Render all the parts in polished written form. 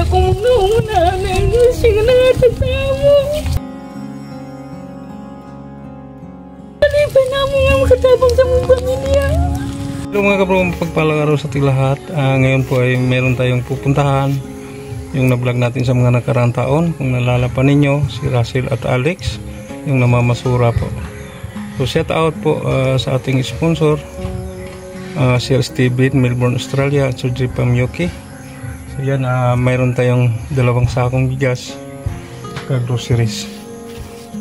kung muna na siya na tatawa. Alipay na mo nga makatabang sa mong pamilya. Hello mga kabro, pagpalang araw sa ating lahat. Ngayon po ay meron tayong pupuntahan. Yung na-vlog natin sa mga nakaraang taon. Kung nalala pa ninyo, si Russell at Alex, yung namamasura po. So shout out po sa ating sponsor, Sir Steven, Melbourne, Australia, at Sir Jipam Yoki. So yan, mayroon tayong 2 sakong bigas at groceries.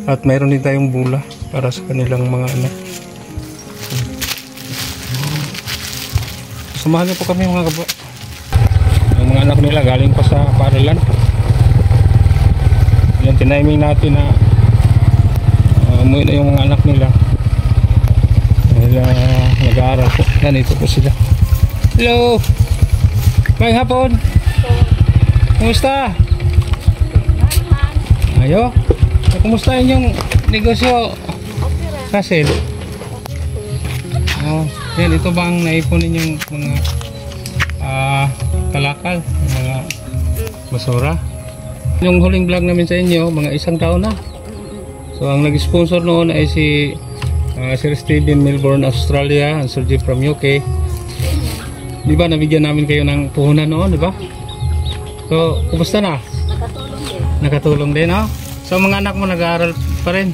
At mayroon din tayong bula para sa kanilang mga anak. Samahan niyo po kami mga kabro. Yung mga anak nila galing pa sa paaralan. Yan, tiniming natin na umuwi na yung mga anak nila. Dahil nag-aaral po. Yan, ito po sila. Hello! Magandang hapon! Kumusta? Ayo? Kumusta yung negosyo? Russell? Oh, yan, ito ba ang naipon ninyong mga kalakal, mga basura? Yung huling vlog namin sa inyo, mga 1 taon na. So ang nag-sponsor noon ay si Sir Steven, Melbourne, Australia, and Sir Jeff from UK. Di ba nabigyan namin kayo ng puhunan noon, di ba? So, kumusta na? Nakatulong din. Nakatulong din, no? So mga anak mo nag-aaral pa rin.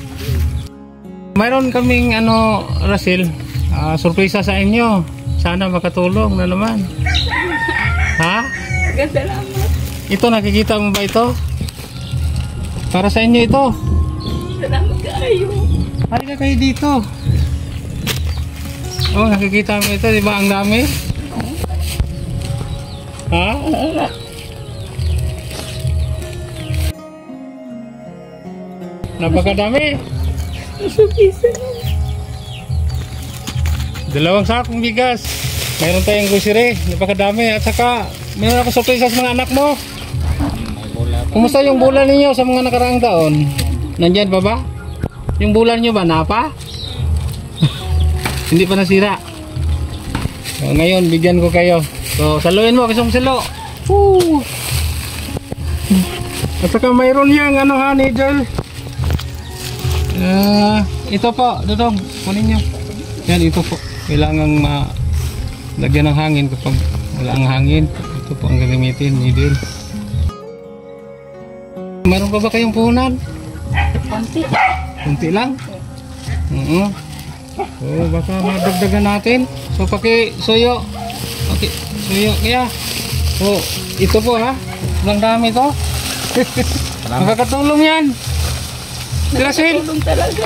Mayroon kaming Russell, surpresa sa inyo. Sana makatulong na naman. Ha? Salamat. Ito, nakikita mo ba ito? Para sa inyo ito. Salamat kayo. Halika kayo dito. Oh, nakikita mo ito, di ba? Ang dami. Ha? Napakadami. Masupisa. 2 sakong bigas. Mayroon tayong grocery. Napakadami. At saka, mayroon ako surprise sa mga anak mo. Kumusta yung bulan ninyo sa mga nakaraang taon? Nandyan pa ba? Yung bulan nyo ba? Napa? Hindi pa nasira. So, ngayon, bigyan ko kayo. So, saluin mo. Gusto mong salo. Woo! At saka mayroon yung needle. Ito po, Dudong, kunin nyo. Yan, ito po. Kailangang lagyan ng hangin kapag wala ang hangin. Ito po ang gagamitin, needle. Meron pa ba kayong puhunan? Konti. Kunti lang? Oo. So, baka madagdagan natin. So, paki-suyo. Paki-suyo. Kaya, so, ito po ha. Walang dami ito. Makakatulong yan. Russell? Tulong talaga.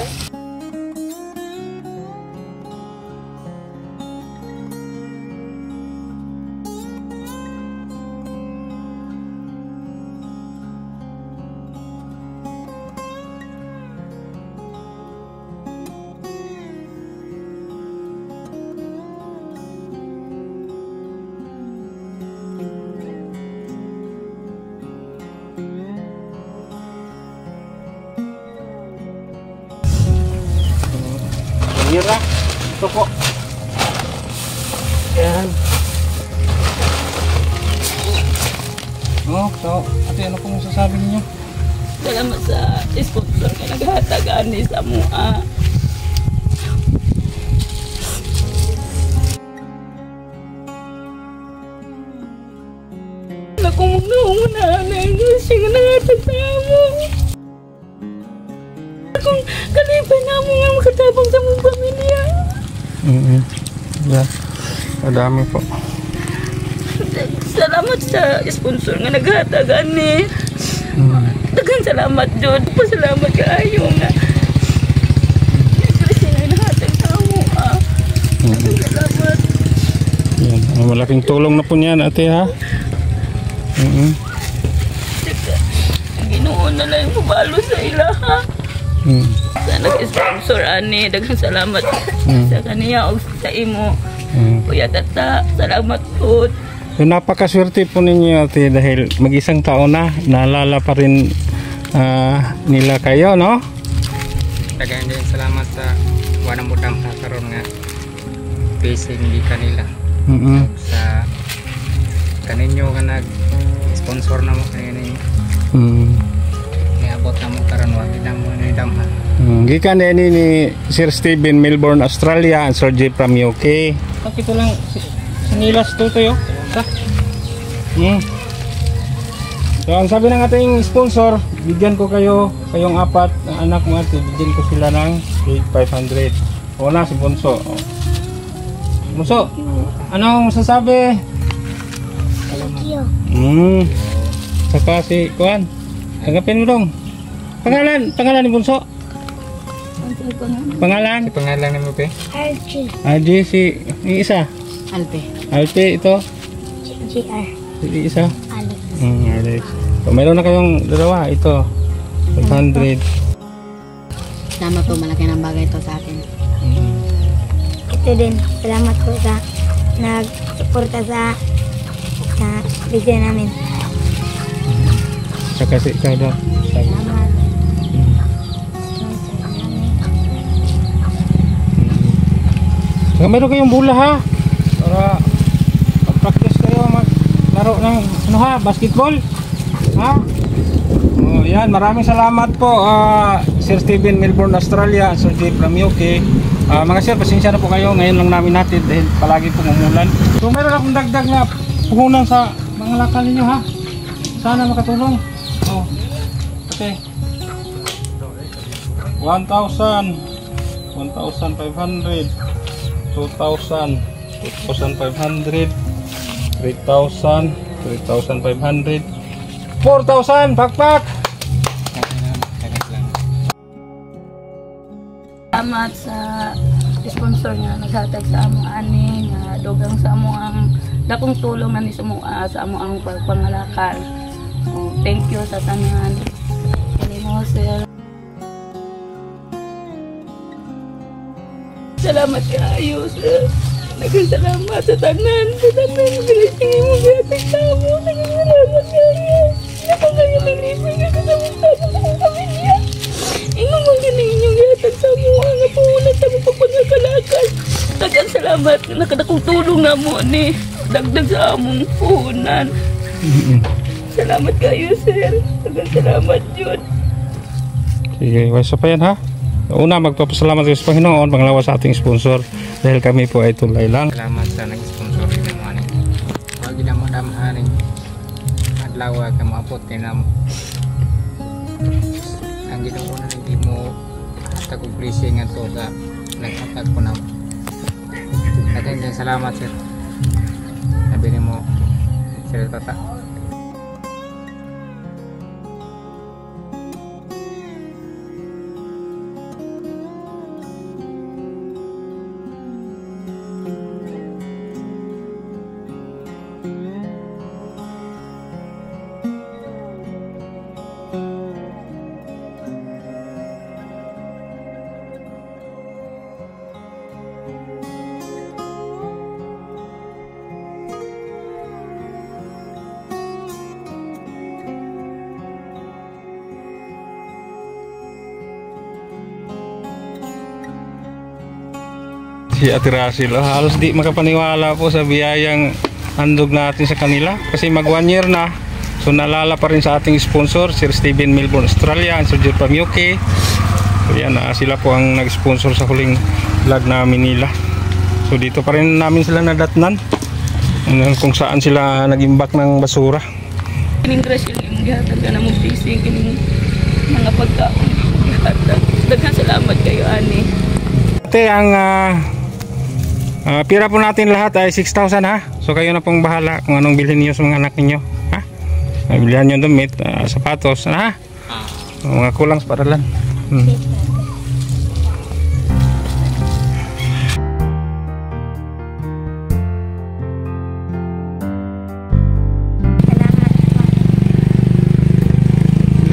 Hira. Ito po. Ayan. Oh, so, ate, ano pong masasabi niyo? Salamat sa sponsor nga naghatagaan ni sa mua. Kung muna na siya na tatawa. Kung kalipay na mo nga makatabang sa mong pamilya. Yeah. Madami po. Salamat sa sponsor nga naghatagan ni. Daghang salamat jud. Pasalamat kaayo nga. Kasi nga nahatag sa mua. Daghang salamat. Yan. Malaking tulong na po niyan, ate, ha? Ginoo na lang pabalo sa ilaha. Sa nag-sponsor ani, daghang salamat sa kaniya o sa imo. Kuya Tata, salamat po. So, napakaswerte po ninyo, ate, dahil mag-1 taon na, naalala pa rin nila kayo, no? Daghang din salamat sa wanang mudang kakaroon nga facing di kanila. Sa kaninyo nga nag sponsor na mo ini niabot na mo karon wa gid na mo ni damha. Gikan ni Sir Steven, Melbourne, Australia, and Sir J from UK. Ito lang sinilas to yo. So ang sabi ng ating sponsor, bigyan ko kayong apat na anak mo, bigyan ko sila ng 500. Wala si Bunso. Bunso, anong masasabi? Thank you. Saka si Kuan. Tanggapin mo dong. Pangalan ni Bunso? Pangalan? Pangalan ni mo pe? Archie. Archie, si isa. Alpe ito. JR. Si isa. Alex. Alex. So, mayroon na kayong dalawa. Ito. 500. Salamat po, malaki ng bagay ito sa akin. Ito din. Salamat po sa nag-suporta sa video namin. Saka si ikaw daw. Salamat. Saka mayroon kayong bola ha. Para mag-practice kayo maglaro ng basketball. Ha? Oh, yan, maraming salamat po Sir Steven, Melbourne, Australia, Sir J from UK. Mga sir, pasensya na po kayo, ngayon lang namin natin dahil palagi pong umulan. So meron akong dagdag na puhunan sa mga lakal ninyo ha. Sana makatulong. Oh. Okay. 1,000, 1,500, 2,000, 2,500, 3,000, 3,500, 4,000, pakpak! Salamat sa sponsor nga naghatag sa among ani nga dugang sa among ang dakong tulong na ni sumua sa among ang pagpangalakal. Thank you sa tanan. Kani mo sir. Salamat kayo sir. Nagkasalamat sa tanan. Sa tanan. Bilisingin mo bihatag sa amo. Nagkasalamat kayo. Ako kayo nalipay nga kasama sa akong pamilya. Ingo mo ganing inyong bihatag sa amo. Ang apunan sa mga pagpangakalakal. Tagang salamat. Nakadakong tulong na mo ni. Dagdag sa among puhunan. Salamat kayo sir. Tagang salamat yun. Sige, wasa pa yan ha. Una, magpapasalamat kayo sa Panginoon, pangalawa sa ating sponsor dahil kami po ay tulay lang. Salamat sa nag-sponsor rin mo ani. Wag na mo damharing adlaw ka maabot kay namo. Ang Ginoo na hindi mo tag blessing ato sa naghatag ko namo. Daghang salamat sir. Sabi mo sir tata. Si Ate Russell, halos di makapaniwala po sa biyayang handog natin sa kanila kasi mag 1 year na. So naalala pa rin sa ating sponsor, Sir Steven, Melbourne, Australia, and Sir J from UK. So yan, sila po ang nag-sponsor sa huling vlog namin nila. So dito pa rin namin sila nadatnan kung saan sila nag-imbak ng basura. Kining grasya yung gihatag ka na mong fishing, kining mga pagkaon. Daghang salamat kayo ani. Ate, ang pira po natin lahat ay 6,000 ha. So kayo na pong bahala kung anong bilhin niyo sa mga anak niyo ha. Bilhan niyo damit, sapatos ha. Mga kulang sa paralan.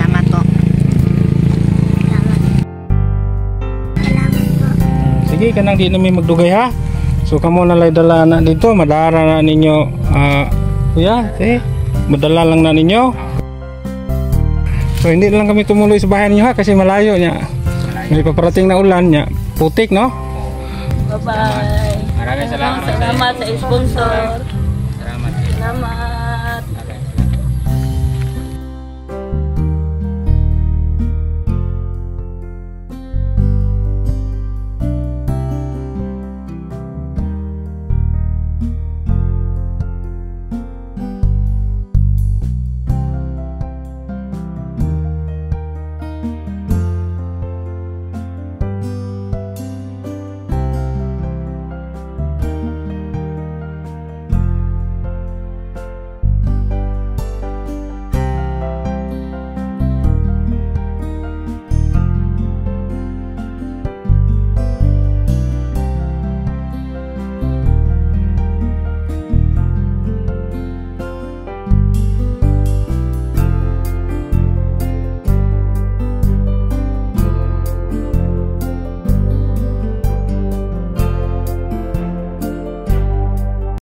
Salamat po. Sige, kanang di namin magdugay ha. So kamo na lay dala na dito, madara na ninyo kuya, madala lang na ninyo. So hindi lang kami tumuloy sa bahay niyo ha kasi malayo nya. May paparating na ulan nya, putik no. Bye-bye. Maraming salamat. Salamat sa sponsor. Salamat. Salamat.